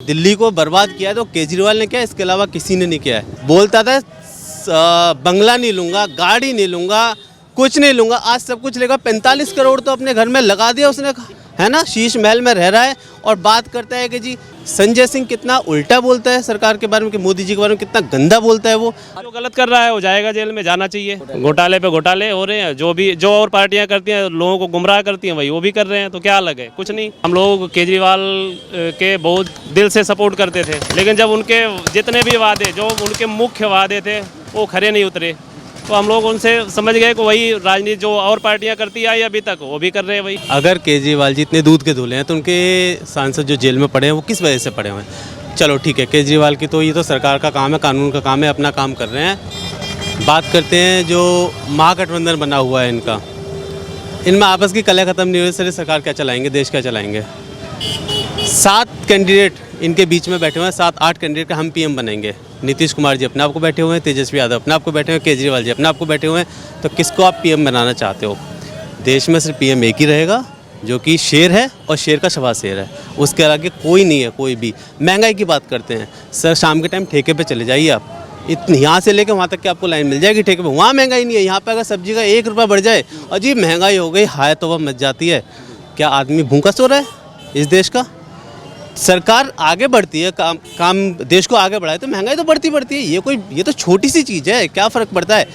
दिल्ली को बर्बाद किया है तो केजरीवाल ने किया, इसके अलावा किसी ने नहीं किया है। बोलता था बंगला नहीं लूँगा, गाड़ी नहीं लूँगा, कुछ नहीं लूँगा, आज सब कुछ लेगा। 45 करोड़ तो अपने घर में लगा दिया उसने, है ना, शीश महल में रह रहा है। और बात करता है कि जी संजय सिंह कितना उल्टा बोलता है सरकार के बारे में, कि मोदी जी के बारे में कितना गंदा बोलता है वो। जो गलत कर रहा है वो जाएगा जेल में, जाना चाहिए। घोटाले पे घोटाले हो रहे हैं, जो और पार्टियां करती हैं, लोगों को गुमराह करती हैं, वही वो भी कर रहे हैं, तो क्या अलग है? कुछ नहीं। हम लोग केजरीवाल के बहुत दिल से सपोर्ट करते थे, लेकिन जब उनके जितने भी वादे, जो उनके मुख्य वादे थे, वो खरे नहीं उतरे, तो हम लोग उनसे समझ गए कि वही राजनीति जो और पार्टियां करती आई अभी तक, वो भी कर रहे हैं वही। अगर केजरीवाल जी इतने दूध के धुले हैं तो उनके सांसद जो जेल में पड़े हैं वो किस वजह से पड़े हुए हैं? चलो ठीक है, केजरीवाल की तो ये तो सरकार का काम है, कानून का काम है, अपना काम कर रहे हैं। बात करते हैं जो महागठबंधन बना हुआ है इनका, इनमें आपस की कलह खत्म नहीं हुई, सर सरकार क्या चलाएंगे, देश क्या चलाएंगे? 7 कैंडिडेट इनके बीच में बैठे हुए हैं, 7-8 कैंडिडेट का हम पीएम बनेंगे। नीतीश कुमार जी अपने आप को बैठे हुए हैं, तेजस्वी यादव अपने आप को बैठे हुए हैं, केजरीवाल जी अपने आप को बैठे हुए हैं। तो किसको आप पीएम बनाना चाहते हो? देश में सिर्फ पीएम एक ही रहेगा, जो कि शेर है, और शेर का शवा शेर है, उसके आगे कोई नहीं है, कोई भी। महंगाई की बात करते हैं, सर शाम के टाइम ठेके पे चले जाइए आप, इतनी यहाँ से लेकर वहाँ तक की आपको लाइन मिल जाएगी ठेके पे। वहाँ महंगाई नहीं है, यहाँ पे अगर सब्जी का 1 रुपया बढ़ जाए और जी महंगाई हो गई, हाय तो वह मच जाती है। क्या आदमी भूखा सो रहा है इस देश का? सरकार आगे बढ़ती है, काम देश को आगे बढ़ाए तो महंगाई तो बढ़ती है। ये तो छोटी सी चीज़ है, क्या फ़र्क पड़ता है?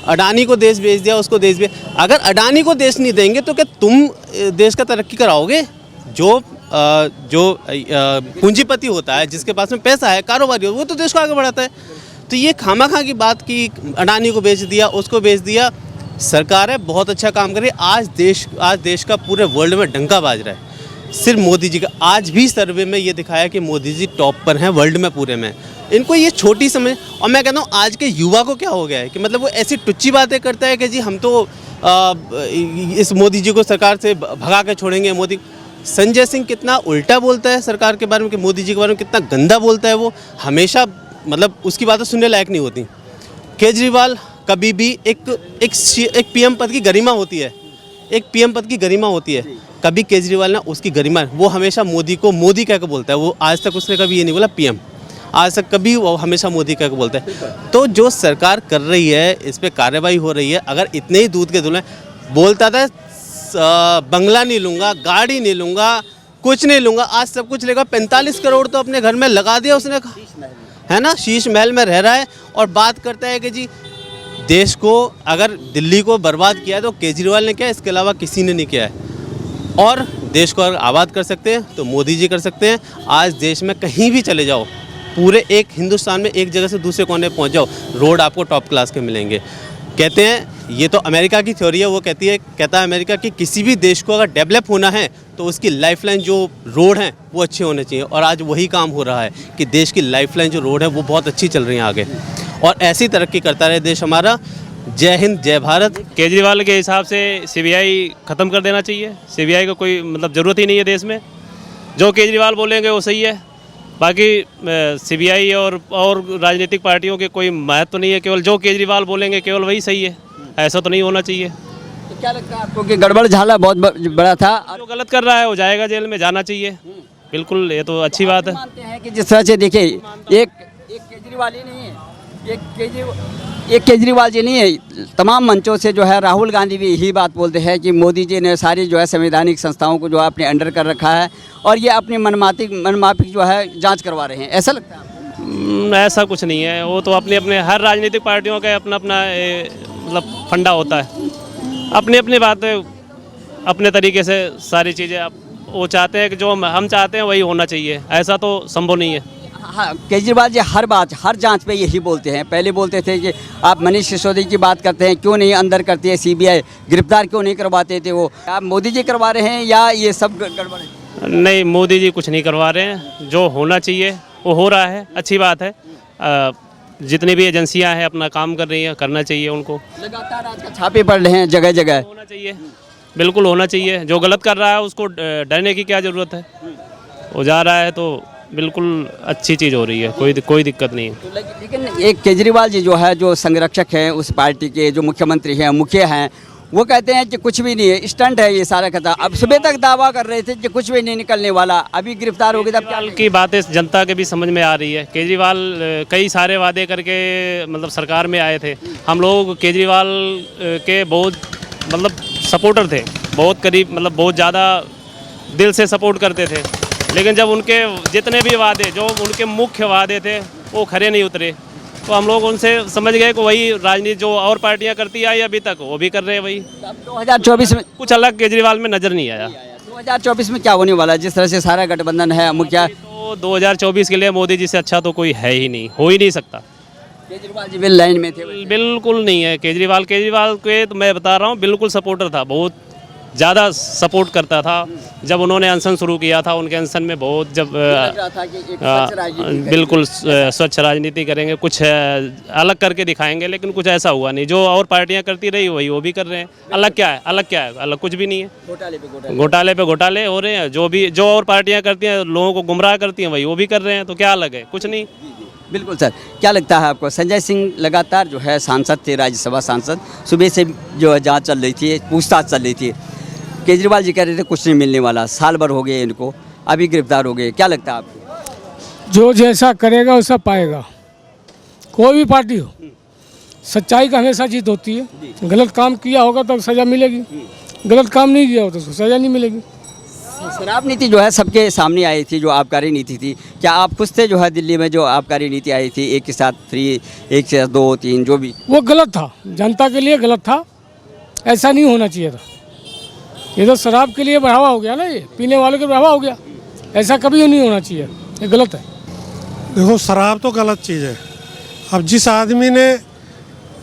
अडानी को देश बेच दिया, उसको देश बेच, अगर अडानी को देश नहीं देंगे तो क्या तुम देश का तरक्की कराओगे? जो पूंजीपति होता है, जिसके पास में पैसा है, कारोबारी हो, वो तो देश को आगे बढ़ाता है। तो ये खामाखा की बात की, अडानी को बेच दिया, उसको बेच दिया। सरकार है, बहुत अच्छा काम कर रही है। आज देश का पूरे वर्ल्ड में डंका बाज रहा है, सिर्फ मोदी जी का। आज भी सर्वे में ये दिखाया कि मोदी जी टॉप पर हैं वर्ल्ड में, पूरे में। इनको ये छोटी समझ, और मैं कहता हूँ आज के युवा को क्या हो गया है कि मतलब वो ऐसी टुच्ची बातें करता है कि जी हम तो इस मोदी जी को सरकार से भगा के छोड़ेंगे। मोदी संजय सिंह कितना उल्टा बोलता है सरकार के बारे में, कि मोदी जी के बारे में कितना गंदा बोलता है वो, हमेशा मतलब उसकी बातें सुनने लायक नहीं होती। केजरीवाल कभी भी एक पीएम पद की गरिमा होती है, एक पीएम पद की गरिमा होती है। कभी केजरीवाल ना उसकी गरिमा, वो हमेशा मोदी को मोदी कह के बोलता है। वो आज तक उसने कभी ये नहीं बोला पीएम, आज तक कभी वो हमेशा मोदी कह के बोलता है। तो जो सरकार कर रही है, इस पर कार्रवाई हो रही है। अगर इतने ही दूध के धुले, बोलता था बंगला नहीं लूँगा, गाड़ी नहीं लूँगा, कुछ नहीं लूँगा, आज सब कुछ लेगा। 45 करोड़ तो अपने घर में लगा दिया उसने, है ना, शीश महल में रह रहा है। और बात करता है कि जी देश को, अगर दिल्ली को बर्बाद किया है तो केजरीवाल ने किया, इसके अलावा किसी ने नहीं किया है। और देश को अगर आबाद कर सकते हैं तो मोदी जी कर सकते हैं। आज देश में कहीं भी चले जाओ, पूरे एक हिंदुस्तान में एक जगह से दूसरे कोने पहुंच जाओ, रोड आपको टॉप क्लास के मिलेंगे। कहते हैं, ये तो अमेरिका की थ्योरी है, वो कहता है अमेरिका कि किसी भी देश को अगर डेवलप होना है तो उसकी लाइफलाइन जो रोड हैं वो अच्छे होने चाहिए। और आज वही काम हो रहा है कि देश की लाइफलाइन जो रोड है वो बहुत अच्छी चल रही है आगे, और ऐसी तरक्की करता रहे देश हमारा। जय हिंद, जय भारत। केजरीवाल के हिसाब से सीबीआई ख़त्म कर देना चाहिए। सीबीआई को कोई मतलब ज़रूरत ही नहीं है देश में। जो केजरीवाल बोलेंगे वो सही है, बाकी सीबीआई और राजनीतिक पार्टियों के कोई महत्व नहीं है। केवल जो केजरीवाल बोलेंगे केवल वही सही है, ऐसा तो नहीं होना चाहिए। तो क्या लगता है आपको कि गड़बड़ झाला बहुत बड़ा था? जो गलत कर रहा है वो जाएगा जेल में, जाना चाहिए। बिल्कुल, ये तो अच्छी बात है। मानते हैं कि जिस तरह से देखिए, एक केजरीवाल ही नहीं है, एक केजरीवाल जी नहीं है, तमाम मंचों से जो है राहुल गांधी भी यही बात बोलते हैं कि मोदी जी ने सारी जो है संवैधानिक संस्थाओं को जो है अपने अंडर कर रखा है, और ये अपनी मनमाफिक जो है जांच करवा रहे हैं। ऐसा लगता है आपको? ऐसा कुछ नहीं है, वो तो अपने हर राजनीतिक पार्टियों का अपना मतलब फंडा होता है, अपनी बातें अपने तरीके से सारी चीज़ें वो चाहते हैं कि जो हम चाहते हैं वही होना चाहिए, ऐसा तो संभव नहीं है। हाँ, केजरीवाल जी हर जांच पे यही बोलते हैं। पहले बोलते थे कि आप मनीष सिसोदिया की बात करते हैं, क्यों नहीं अंदर करती है सीबीआई, गिरफ्तार क्यों नहीं करवाते थे वो? आप मोदी जी करवा रहे हैं या ये सब गड़बड़ है? नहीं, मोदी जी कुछ नहीं करवा रहे हैं, जो होना चाहिए वो हो रहा है, अच्छी बात है। जितनी भी एजेंसियां हैं अपना काम कर रही हैं, करना चाहिए उनको। लगातार आज का छापे पड़ रहे हैं जगह जगह। होना चाहिए, बिल्कुल होना चाहिए। जो गलत कर रहा है उसको डरने की क्या ज़रूरत है? वो जा रहा है तो बिल्कुल अच्छी चीज़ हो रही है, कोई दिक्कत नहीं है। तो लेकिन एक केजरीवाल जी जो है, जो संरक्षक हैं उस पार्टी के, जो मुख्यमंत्री हैं, मुखिया हैं, वो कहते हैं कि कुछ भी नहीं है, स्टंट है ये सारा खता। अब सुबह तक दावा कर रहे थे कि कुछ भी नहीं निकलने वाला, अभी गिरफ्तार हो गए। तब क्या केजरीवाल की बातें जनता के भी समझ में आ रही है। केजरीवाल कई सारे वादे करके मतलब सरकार में आए थे। हम लोग केजरीवाल के बहुत मतलब सपोर्टर थे, बहुत करीब, मतलब बहुत ज़्यादा दिल से सपोर्ट करते थे। लेकिन जब उनके जितने भी वादे, जो उनके मुख्य वादे थे, वो खरे नहीं उतरे, तो हम लोग उनसे समझ गए कि वही राजनीति जो और पार्टियां करती आई अभी तक वो भी कर रहे हैं वही। अब 2024 में कुछ अलग केजरीवाल में नज़र नहीं आया। 2024 में क्या होने वाला है? जिस तरह से सारा गठबंधन है, मुखिया तो 2024 के लिए मोदी जी से अच्छा तो कोई है ही नहीं, हो ही नहीं सकता। केजरीवाल जी भी लाइन में थे। बिल्कुल नहीं है। केजरीवाल के तो मैं बता रहा हूँ बिल्कुल सपोर्टर था, बहुत ज़्यादा सपोर्ट करता था। जब उन्होंने अनशन शुरू किया था, उनके अनशन में बहुत जब लग रहा था कि एक स्वच्छ राजनीति बिल्कुल स्वच्छ राजनीति करेंगे, कुछ अलग करके दिखाएंगे, लेकिन कुछ ऐसा हुआ नहीं। जो और पार्टियां करती रही वही वो भी कर रहे हैं। अलग क्या है? अलग क्या है? अलग कुछ भी नहीं है। घोटाले पे घोटाले हो रहे हैं। जो और पार्टियां करती हैं, लोगों को गुमराह करती हैं, वही वो भी कर रहे हैं। तो क्या अलग है? कुछ नहीं। बिल्कुल सर, क्या लगता है आपको? संजय सिंह लगातार जो है सांसद थे, राज्यसभा सांसद, सुबह से जो है जाँच चल रही थी, पूछताछ चल रही थी। केजरीवाल जी कह रहे थे कुछ नहीं मिलने वाला, साल भर हो गए इनको, अभी गिरफ्तार हो गए। क्या लगता है आपको? जो जैसा करेगा वैसा पाएगा। कोई भी पार्टी हो, सच्चाई का हमेशा जीत होती है। गलत काम किया होगा तो सज़ा मिलेगी, गलत काम नहीं किया होगा तो उसको सज़ा नहीं मिलेगी। शराब नीति जो है सबके सामने आई थी, जो आबकारी नीति थी। क्या आप खुश थे जो है दिल्ली में जो आबकारी नीति आई थी, एक के साथ फ्री, एक से 2 3, जो भी? वो गलत था, जनता के लिए गलत था, ऐसा नहीं होना चाहिए था। ये तो शराब के लिए बढ़ावा हो गया ना, ये पीने वालों के बढ़ावा हो गया, ऐसा कभी नहीं होना चाहिए, ये गलत है। देखो, शराब तो गलत चीज़ है। अब जिस आदमी ने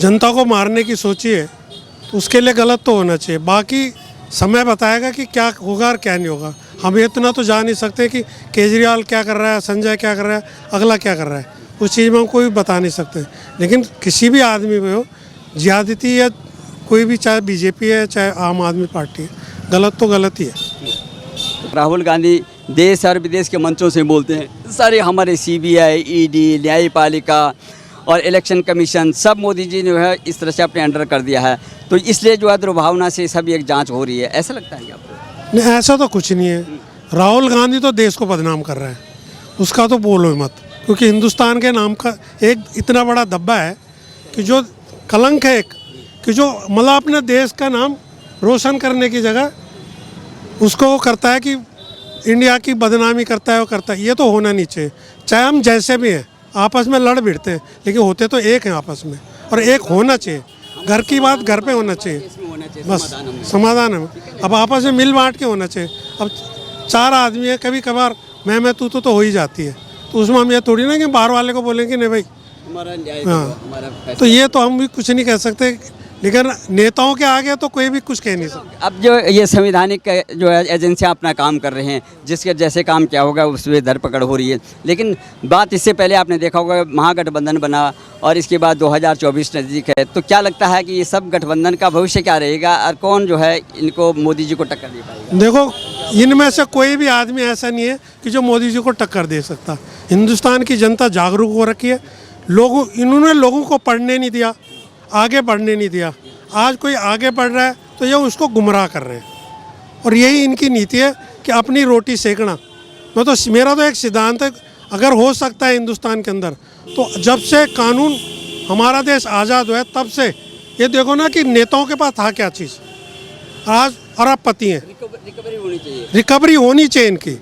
जनता को मारने की सोची है तो उसके लिए गलत तो होना चाहिए। बाकी समय बताएगा कि क्या होगा और क्या नहीं होगा। हम इतना तो जान नहीं सकते कि केजरीवाल क्या कर रहा है, संजय क्या कर रहा है, अगला क्या कर रहा है। उस चीज़ में हम कोई बता नहीं सकते। लेकिन किसी भी आदमी में हो ज़्यादती, या कोई भी, चाहे बीजेपी है चाहे आम आदमी पार्टी है, गलत तो गलत ही है। राहुल गांधी देश और विदेश के मंचों से बोलते हैं सारे हमारे CBI, ED, न्यायपालिका और इलेक्शन कमीशन सब मोदी जी ने जो है इस तरह से अपने अंडर कर दिया है, तो इसलिए जो है दुर्भावना से सभी एक जांच हो रही है। ऐसा लगता है क्या आपको? नहीं, ऐसा तो कुछ नहीं है। राहुल गांधी तो देश को बदनाम कर रहा है, उसका तो बोलो मत। क्योंकि हिंदुस्तान के नाम का एक इतना बड़ा धब्बा है कि जो कलंक है, एक कि जो मतलब अपने देश का नाम रोशन करने की जगह उसको वो करता है कि इंडिया की बदनामी करता है, वो करता है। ये तो होना नहीं चाहिए। चाहे हम जैसे भी हैं, आपस में लड़ भिड़ते हैं, लेकिन होते तो एक हैं आपस में, और एक होना चाहिए। घर की बात घर पे होना चाहिए, बस समाधान है। अब आपस में मिल बांट के होना चाहिए। अब 4 आदमी है, कभी कभार मैं तू तो हो ही जाती है, तो उसमें हम ये थोड़ी ना कि बाहर वाले को बोलेंगे नहीं भाई हाँ, तो ये तो हम भी कुछ नहीं कह सकते। लेकिन नेताओं के आगे तो कोई भी कुछ कह नहीं सकता। अब जो ये संवैधानिक जो है एजेंसियां अपना काम कर रहे हैं, जिसके जैसे काम क्या होगा उसमें धरपकड़ हो रही है। लेकिन बात इससे पहले आपने देखा होगा महागठबंधन बना और इसके बाद 2024 नज़दीक है, तो क्या लगता है कि ये सब गठबंधन का भविष्य क्या रहेगा और कौन जो है इनको मोदी जी को टक्कर दे पाएगा? देखो, इनमें से कोई भी आदमी ऐसा नहीं है कि जो मोदी जी को टक्कर दे सकता। हिंदुस्तान की जनता जागरूक हो रखी है। इन्होंने लोगों को पढ़ने नहीं दिया, आगे बढ़ने नहीं दिया। आज कोई आगे बढ़ रहा है तो ये उसको गुमराह कर रहे हैं, और यही इनकी नीति है कि अपनी रोटी सेकना। मेरा तो एक सिद्धांत है, अगर हो सकता है हिंदुस्तान के अंदर, तो जब से कानून हमारा देश आज़ाद हुआ है तब से ये देखो ना कि नेताओं के पास था क्या चीज़। आज अरबपति हैं, रिकवरी होनी चाहिए इनकी,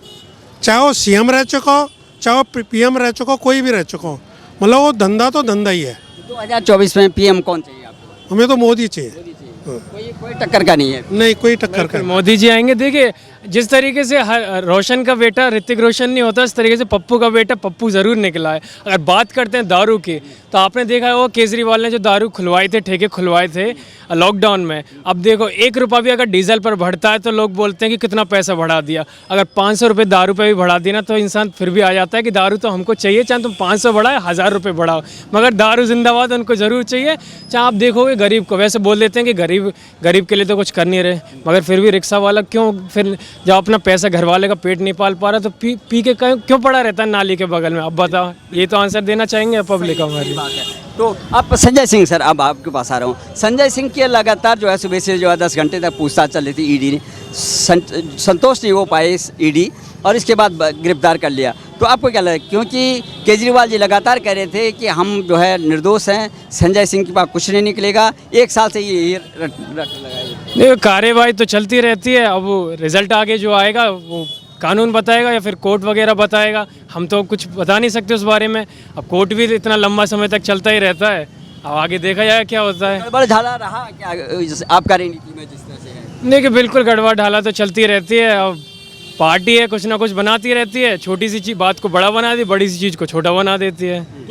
चाहे वो CM रह चुका हो, चाहे वो PM रह चुका हो, कोई भी रह चुका हो। मतलब वो धंधा तो धंधा ही है। 2024 में PM कौन चाहिए आपको? हमें तो मोदी चाहिए। कोई टक्कर का नहीं है। नहीं, कोई टक्कर का। मोदी जी आएंगे। देखिए, जिस तरीके से रोशन का बेटा ऋतिक रोशन नहीं होता, इस तरीके से पप्पू का बेटा पप्पू ज़रूर निकला है। अगर बात करते हैं दारू की, तो आपने देखा है वो केजरीवाल ने जो दारू खुलवाए थे, ठेके खुलवाए थे लॉकडाउन में। अब देखो, 1 रुपया भी अगर डीजल पर बढ़ता है तो लोग बोलते हैं कि कितना पैसा बढ़ा दिया। अगर 500 रुपये दारू पे भी बढ़ा दिया ना, तो इंसान फिर भी आ जाता है कि दारू तो हमको चाहिए, चाहे तुम 500 बढ़ाए, 1000 रुपये बढ़ाओ, मगर दारू जिंदाबाद उनको ज़रूर चाहिए। चाहे आप देखोगे गरीब को, वैसे बोल देते हैं कि गरीब के लिए तो कुछ कर नहीं रहे, मगर फिर भी रिक्शा वाला क्यों, फिर जब अपना पैसा घर वाले का पेट नहीं पाल पा रहा तो पी के क्यों पड़ा रहता है नाली के बगल में? अब बताओ, ये तो आंसर देना चाहेंगे पब्लिक हमारी। तो आप संजय सिंह सर, अब आपके पास आ रहा हूँ। संजय सिंह की लगातार जो है सुबह से जो है 10 घंटे तक पूछताछ चल रही थी, ईडी ने संतोष नहीं हो पाए ईडी, और इसके बाद गिरफ्तार कर लिया। तो आपको क्या लगा, क्योंकि केजरीवाल जी लगातार कह रहे थे कि हम जो है निर्दोष हैं, संजय सिंह के पास कुछ नहीं निकलेगा, 1 साल से ये रट लगाए। नहीं, कार्यवाही तो चलती रहती है। अब रिजल्ट आगे जो आएगा वो कानून बताएगा या फिर कोर्ट वगैरह बताएगा, हम तो कुछ बता नहीं सकते उस बारे में। अब कोर्ट भी इतना लंबा समय तक चलता ही रहता है, अब आगे देखा जाएगा क्या होता है। गड़बड़ झाला रहा क्या आपका रणनीति में जिस तरह से है? नहीं कि बिल्कुल गड़बड़ ढाला तो चलती रहती है। अब पार्टी है, कुछ ना कुछ बनाती रहती है, छोटी सी चीज़ बात को बड़ा बना दी, बड़ी सी चीज़ को छोटा बना देती है।